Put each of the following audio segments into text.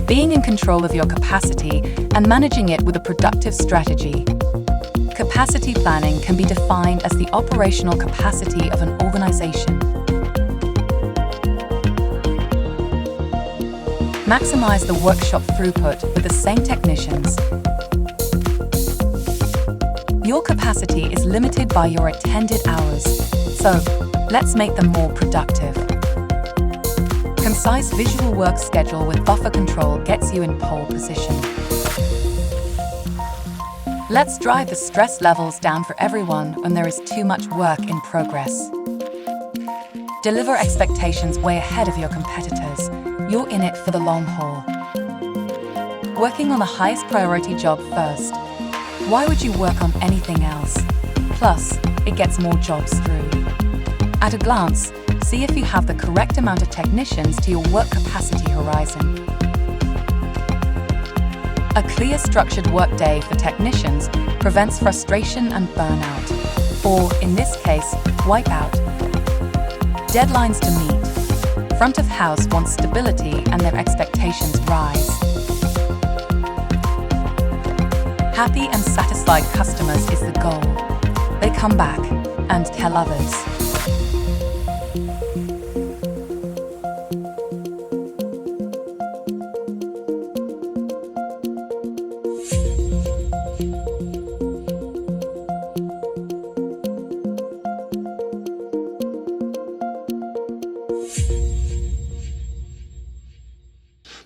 being in control of your capacity and managing it with a productive strategy. Capacity planning can be defined as the operational capacity of an organization. Maximize the workshop throughput with the same technicians. Your capacity is limited by your attended hours, so let's make them more productive. Concise visual work schedule with buffer control gets you in pole position. Let's drive the stress levels down for everyone when there is too much work in progress. Deliver expectations way ahead of your competitors. You're in it for the long haul. Working on the highest priority job first. Why would you work on anything else? Plus, it gets more jobs through. At a glance, see if you have the correct amount of technicians to your work capacity horizon. A clear, structured workday for technicians prevents frustration and burnout, or, in this case, wipeout. Deadlines to meet. Front of house wants stability and their expectations rise. Happy and satisfied customers is the goal. They come back and tell others.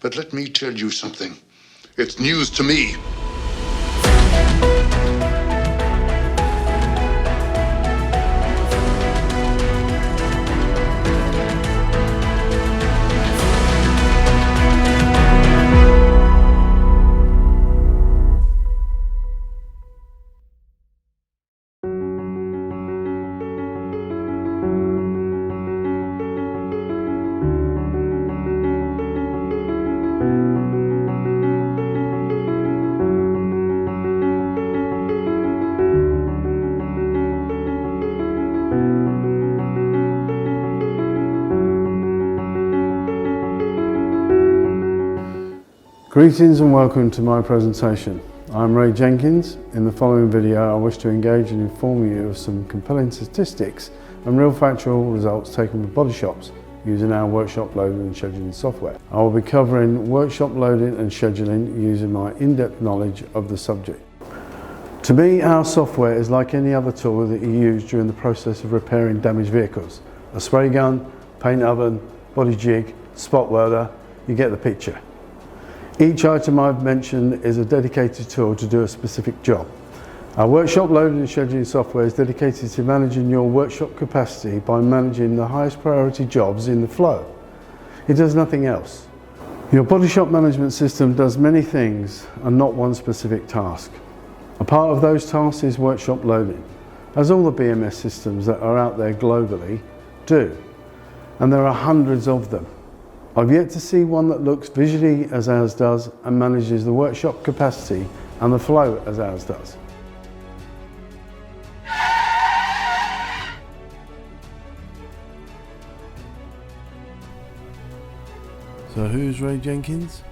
But let me tell you something. It's news to me. Greetings and welcome to my presentation. I'm Ray Jenkins. In the following video I wish to engage and inform you of some compelling statistics and real factual results taken with body shops using our workshop loading and scheduling software. I will be covering workshop loading and scheduling using my in-depth knowledge of the subject. To me, our software is like any other tool that you use during the process of repairing damaged vehicles. A spray gun, paint oven, body jig, spot welder, you get the picture. Each item I've mentioned is a dedicated tool to do a specific job. Our workshop loading and scheduling software is dedicated to managing your workshop capacity by managing the highest priority jobs in the flow. It does nothing else. Your body shop management system does many things and not one specific task. A part of those tasks is workshop loading, as all the BMS systems that are out there globally do, and there are hundreds of them. I've yet to see one that looks visually as ours does and manages the workshop capacity and the flow as ours does. So who's Ray Jenkins?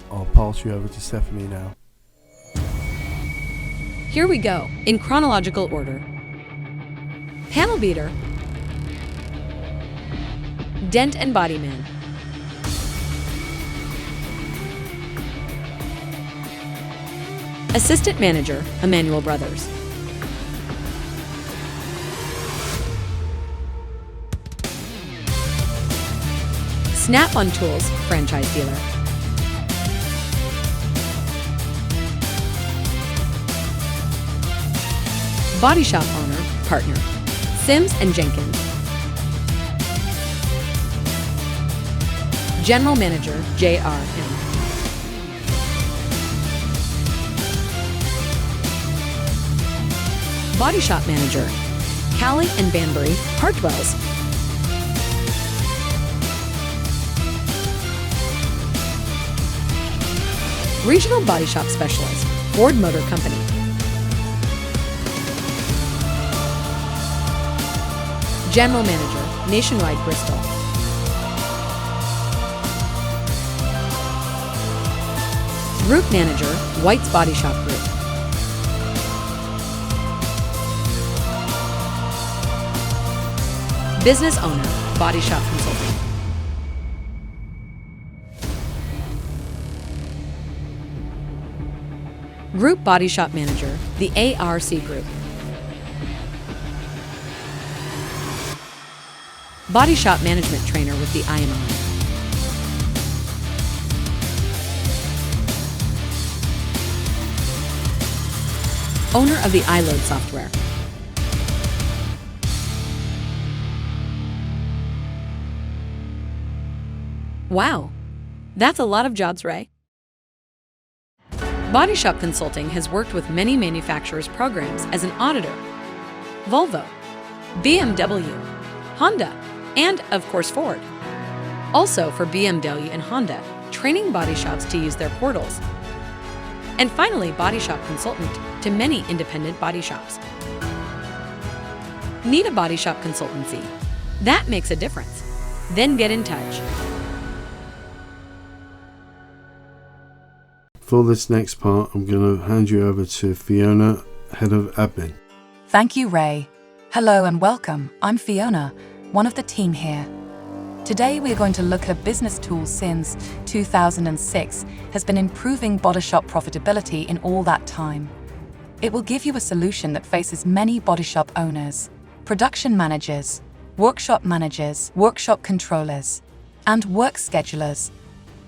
I'll pass you over to Stephanie now. Here we go, in chronological order. Panel beater, dent and body man, assistant manager, Emmanuel Brothers, Snap-on Tools franchise dealer, body shop owner, partner, Sims and Jenkins, General Manager, JRM. Body Shop Manager, Callie and Banbury, Hartwells. Regional Body Shop Specialist, Ford Motor Company. General Manager, Nationwide Bristol. Group Manager, White's Body Shop Group. Business Owner, Body Shop Consulting. Group Body Shop Manager, the ARC Group. Body Shop Management Trainer with the IMI. Owner of the iLoad software. Wow, that's a lot of jobs, Ray. Body Shop Consulting has worked with many manufacturers' programs as an auditor. Volvo, BMW, Honda, and of course Ford. Also for BMW and Honda, training body shops to use their portals. And finally, Body Shop Consultant to many independent body shops. Need a body shop consultancy? That makes a difference. Then get in touch. For this next part, I'm going to hand you over to Fiona, Head of Admin. Thank you, Ray. Hello and welcome. I'm Fiona, one of the team here. Today we're going to look at a business tool since 2006 has been improving body shop profitability in all that time. It will give you a solution that faces many body shop owners, production managers, workshop controllers, and work schedulers.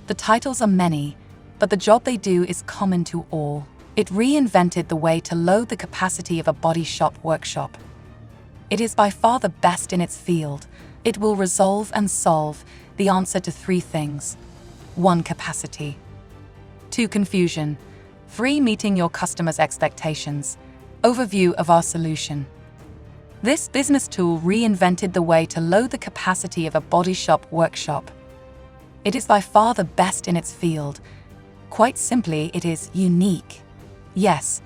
The titles are many, but the job they do is common to all. It reinvented the way to load the capacity of a body shop workshop. It is by far the best in its field. It will resolve and solve the answer to 3 things. 1. Capacity. 2. Confusion. 3. Meeting your customers' expectations. Overview of our solution. This business tool reinvented the way to load the capacity of a body shop workshop. It is by far the best in its field. Quite simply, it is unique. Yes,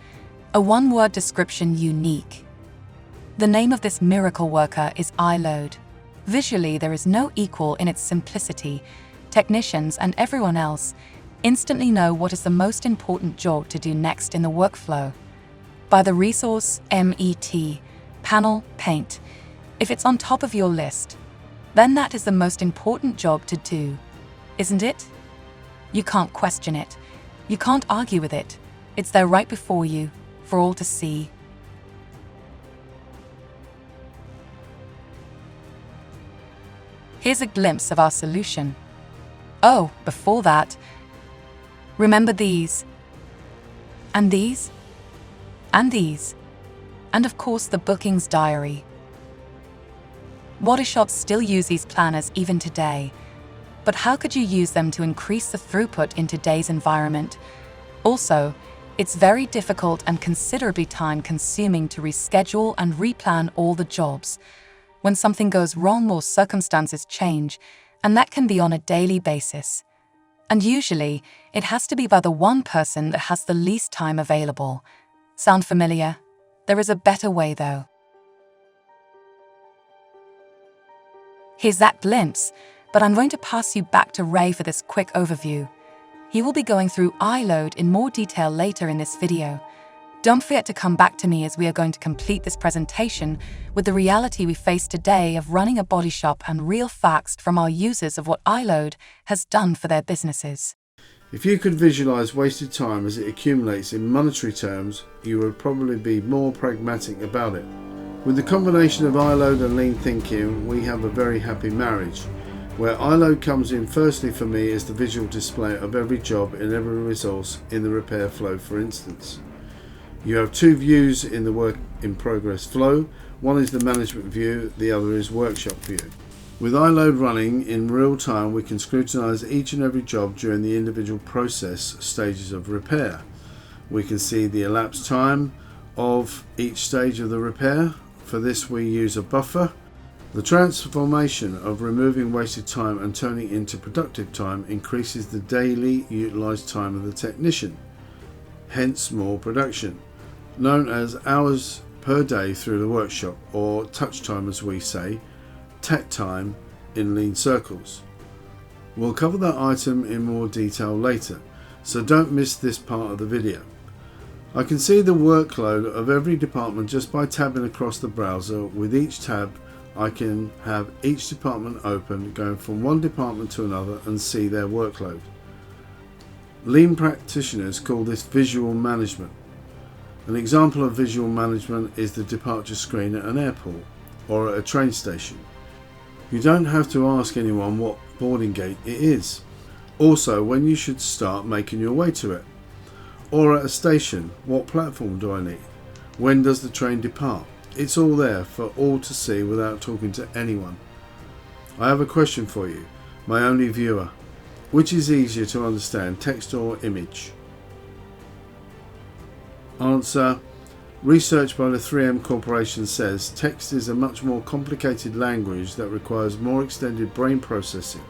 a one-word description: unique. The name of this miracle worker is iLoad. Visually, there is no equal in its simplicity. Technicians and everyone else instantly know what is the most important job to do next in the workflow. By the resource MET, panel, paint, if it's on top of your list, then that is the most important job to do, isn't it? You can't question it. You can't argue with it. It's there right before you, for all to see. Here's a glimpse of our solution. Oh, before that, remember these, and these, and these, and of course the bookings diary. Body shops still use these planners even today, but how could you use them to increase the throughput in today's environment? Also, it's very difficult and considerably time-consuming to reschedule and replan all the jobs when something goes wrong or circumstances change, and that can be on a daily basis. And usually, it has to be by the one person that has the least time available. Sound familiar? There is a better way, though. Here's that glimpse, but I'm going to pass you back to Ray for this quick overview. He will be going through iLoad in more detail later in this video. Don't forget to come back to me as we are going to complete this presentation with the reality we face today of running a body shop and real facts from our users of what iLoad has done for their businesses. If you could visualize wasted time as it accumulates in monetary terms, you would probably be more pragmatic about it. With the combination of iLoad and lean thinking, we have a very happy marriage, where iLoad comes in firstly for me as the visual display of every job and every resource in the repair flow, for instance. You have 2 views in the work in progress flow. One is the management view, the other is workshop view. With iLoad running in real time, we can scrutinize each and every job during the individual process stages of repair. We can see the elapsed time of each stage of the repair. For this, we use a buffer. The transformation of removing wasted time and turning it into productive time increases the daily utilized time of the technician, hence more production, known as hours per day through the workshop, or touch time as we say, tech time in lean circles. We'll cover that item in more detail later, so don't miss this part of the video. I can see the workload of every department just by tabbing across the browser. With each tab, I can have each department open, going from one department to another, and see their workload. Lean practitioners call this visual management. An example of visual management is the departure screen at an airport or at a train station. You don't have to ask anyone what boarding gate it is. Also, when you should start making your way to it. Or at a station, what platform do I need? When does the train depart? It's all there for all to see without talking to anyone. I have a question for you, my only viewer. Which is easier to understand, text or image? Answer. Research by the 3M Corporation says text is a much more complicated language that requires more extended brain processing.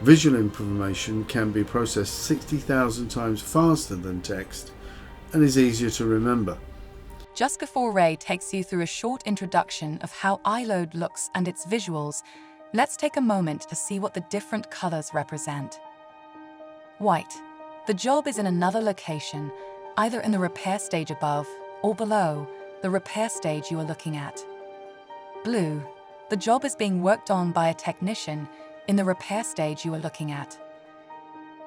Visual information can be processed 60,000 times faster than text and is easier to remember. Just before Ray takes you through a short introduction of how iLoad looks and its visuals, let's take a moment to see what the different colors represent. White. The job is in another location, either in the repair stage above or below the repair stage you are looking at. Blue. The job is being worked on by a technician in the repair stage you are looking at.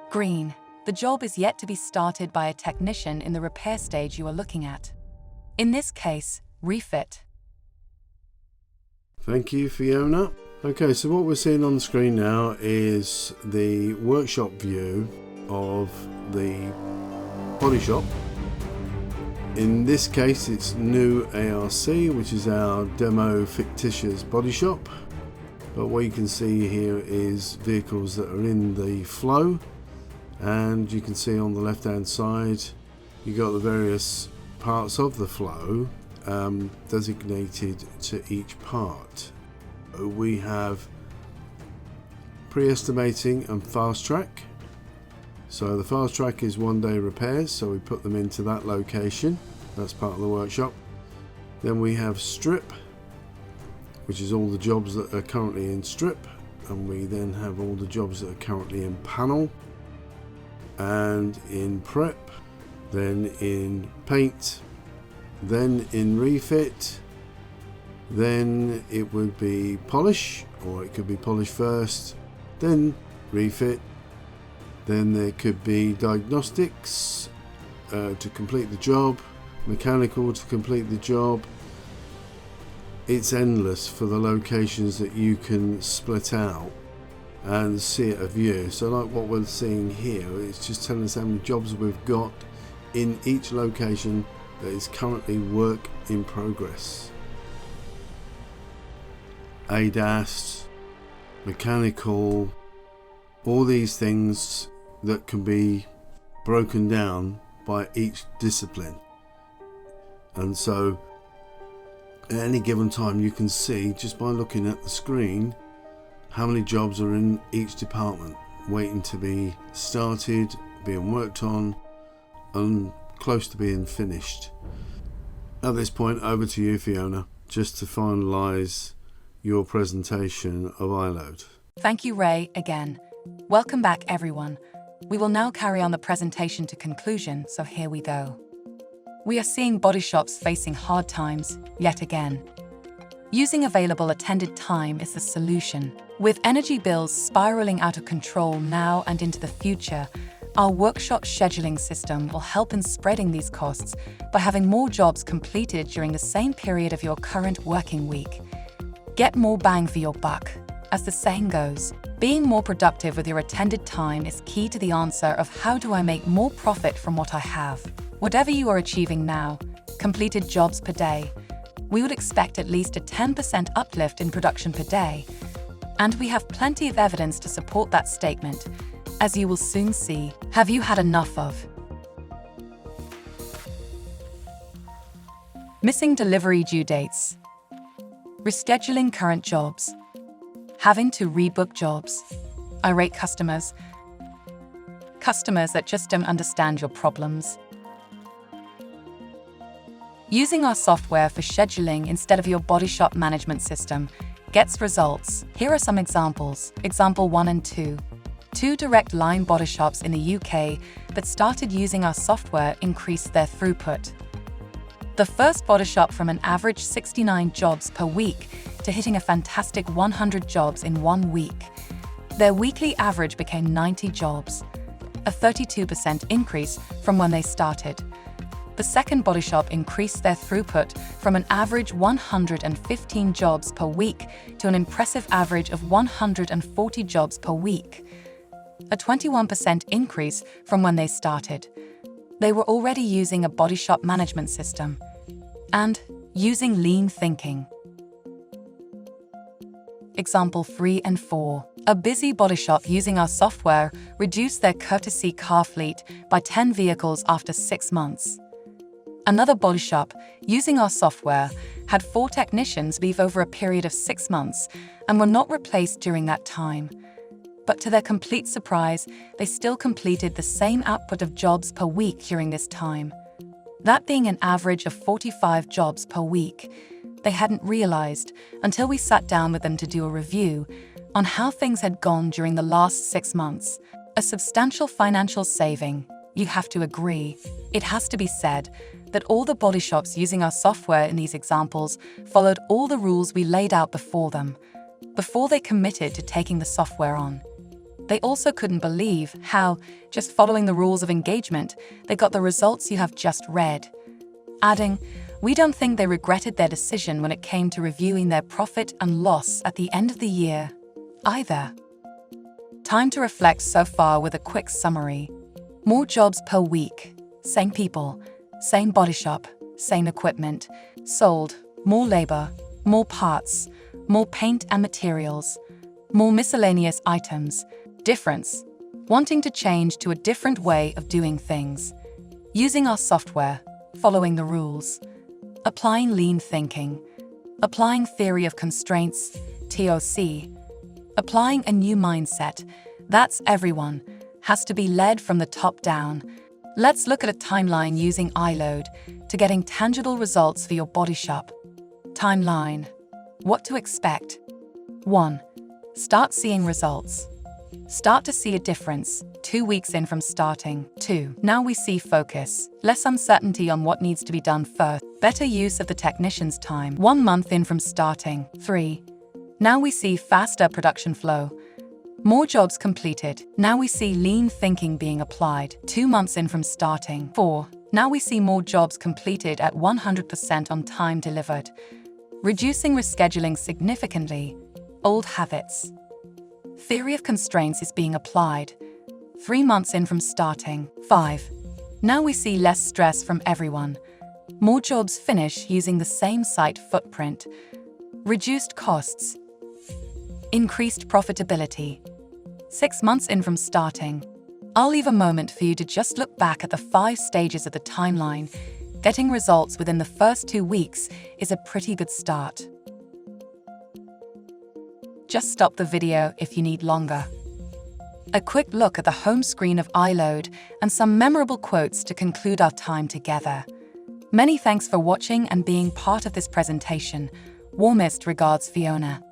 Green. The job is yet to be started by a technician in the repair stage you are looking at. In this case, refit. Thank you, Fiona. Okay, so what we're seeing on the screen now is the workshop view of the body shop. In this case, it's new ARC, which is our demo fictitious body shop. But what you can see here is vehicles that are in the flow, and you can see on the left hand side you got the various parts of the flow designated to each part. We have pre-estimating and fast track. So the fast track is 1 day repairs, so we put them into that location. That's part of the workshop. Then we have strip, which is all the jobs that are currently in strip, and we then have all the jobs that are currently in panel and in prep, then in paint, then in refit, then it would be polish, or it could be polish first, then refit, then there could be diagnostics to complete the job, mechanical to complete the job. It's endless for the locations that you can split out and see at a view. So like what we're seeing here, it's just telling us how many jobs we've got in each location that is currently work in progress. ADAS, mechanical, all these things that can be broken down by each discipline. And so at any given time you can see, just by looking at the screen, how many jobs are in each department waiting to be started, being worked on, and close to being finished. At this point, over to you, Fiona, just to finalise your presentation of iLoad. Thank you, Ray, again. Welcome back, everyone. We will now carry on the presentation to conclusion, so here we go. We are seeing body shops facing hard times, yet again. Using available attended time is the solution. With energy bills spiraling out of control now and into the future, our workshop scheduling system will help in spreading these costs by having more jobs completed during the same period of your current working week. Get more bang for your buck. As the saying goes, being more productive with your attended time is key to the answer of how do I make more profit from what I have. Whatever you are achieving now, completed jobs per day, we would expect at least a 10% uplift in production per day. And we have plenty of evidence to support that statement, as you will soon see. Have you had enough of missing delivery due dates, rescheduling current jobs, having to rebook jobs, irate customers that just don't understand your problems, using our software for scheduling instead of your body shop management system gets results? Here are some examples. Example 1 and 2. 2 direct line body shops in the UK that started using our software increased their throughput. The first body shop from an average 69 jobs per week to hitting a fantastic 100 jobs in 1 week. Their weekly average became 90 jobs, a 32% increase from when they started. The second body shop increased their throughput from an average 115 jobs per week to an impressive average of 140 jobs per week, a 21% increase from when they started. They were already using a body shop management system and using lean thinking. Example 3 and 4. A busy body shop using our software reduced their courtesy car fleet by 10 vehicles after 6 months. Another body shop using our software had 4 technicians leave over a period of 6 months and were not replaced during that time. But to their complete surprise, they still completed the same output of jobs per week during this time. That being an average of 45 jobs per week. They hadn't realized until we sat down with them to do a review on how things had gone during the last 6 months. A substantial financial saving, you have to agree. It has to be said that all the body shops using our software in these examples followed all the rules we laid out before them, before they committed to taking the software on. They also couldn't believe how, just following the rules of engagement, they got the results you have just read. Adding, we don't think they regretted their decision when it came to reviewing their profit and loss at the end of the year, either. Time to reflect so far with a quick summary. More jobs per week, same people, same body shop, same equipment, sold, more labor, more parts, more paint and materials, more miscellaneous items. Difference, wanting to change to a different way of doing things. Using our software, following the rules. Applying lean thinking. Applying theory of constraints, TOC. Applying a new mindset. That's everyone. Has to be led from the top down. Let's look at a timeline using iLoad to getting tangible results for your body shop. Timeline. What to expect. 1. Start seeing results. Start to see a difference, 2 weeks in from starting. 2. Now we see focus, less uncertainty on what needs to be done first, better use of the technician's time, 1 month in from starting. 3. Now we see faster production flow, more jobs completed. Now we see lean thinking being applied, 2 months in from starting. 4. Now we see more jobs completed at 100% on time delivered, reducing rescheduling significantly, old habits. Theory of constraints is being applied, 3 months in from starting. 5. Now we see less stress from everyone. More jobs finish using the same site footprint. Reduced costs. Increased profitability. 6 months in from starting. I'll leave a moment for you to just look back at the 5 stages of the timeline. Getting results within the first 2 weeks is a pretty good start. Just stop the video if you need longer. A quick look at the home screen of iLoad and some memorable quotes to conclude our time together. Many thanks for watching and being part of this presentation. Warmest regards, Fiona.